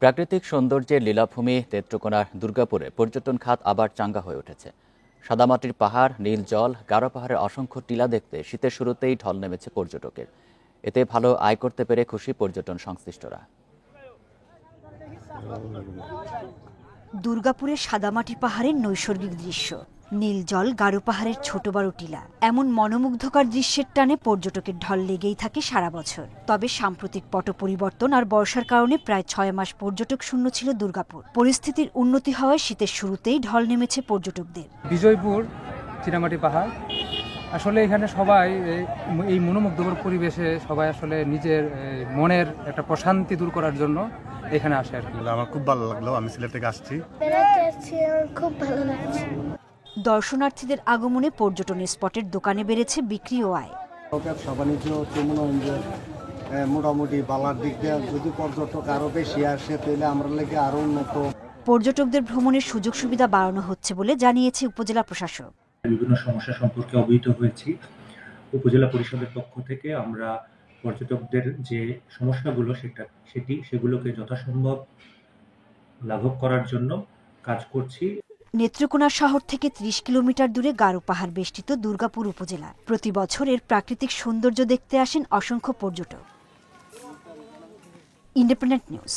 প্রাকৃতিক সৌন্দর্যের লীলাভূমি নেত্রকোনার দুর্গাপুরে পর্যটন খাত আবার চাঙ্গা হয়ে উঠেছে। সাদামাটির পাহাড়, নীল জল, গারো পাহাড়ের অসংখ্য টিলা দেখতে শীতের শুরুতেই ঢল নেমেছে পর্যটকের। এতে ভালো আয় করতে পেরে খুশি পর্যটন সংশ্লিষ্টরা। দুর্গাপুরের সাদামাটি পাহাড়ের নৈসর্গিক দৃশ্য, নীল জল, গারো পাহাড়ের ছোট বড় টিলা, এমন মনোমুগ্ধকর দৃশ্যের টানে পর্যটকের ঢল লেগেই থাকে সারা বছর। তবে সাম্প্রতিক পট পরিবর্তন আর বর্ষার কারণে প্রায় 6 মাস পর্যটক শূন্য ছিল দুর্গাপুর। পরিস্থিতির উন্নতি হওয়ায় শীতের শুরুতেই ঢল নেমেছে পর্যটকদের। বিজয়পুর চীনামাটি পাহাড়, আসলে এখানে সবাই এই মনোমুগ্ধকর পরিবেশে সবাই আসলে নিজের মনের একটা প্রশান্তি দূর করার জন্য এখানে আসে আর কি। আমার খুব ভালো লাগলো, আমি সিলেট থেকে আসছি। খুব ভালো লাগছে। দর্শনার্থীদের আগমনে পর্যটন স্পটের দোকানে বেড়েছে বিক্রি ও আয়। ব্যবসা বাণিজ্য মোটামুটি বালার দিক দিয়ে যদি পর্যটক আরো বেশি আসে তাহলে আমরা লেগে আরো উন্নত। পর্যটকদের ভ্রমণের সুযোগ সুবিধা বাড়ানো হচ্ছে বলে জানিয়েছে উপজেলা প্রশাসক। বিভিন্ন সমস্যা সম্পর্কে অবহিত হয়েছি। উপজেলা পরিষদের পক্ষ থেকে আমরা পর্যটকদের যে সমস্যাগুলো সেগুলোকে যথাসম্ভব লাঘব করার জন্য কাজ করছি। নেত্রকোনা শহর থেকে 30 কিলোমিটার দূরে গারো পাহাড় বেষ্টিত দুর্গাপুর উপজেলা। প্রতি বছর এর প্রাকৃতিক সৌন্দর্য দেখতে আসেন অসংখ্য পর্যটক। Independent news.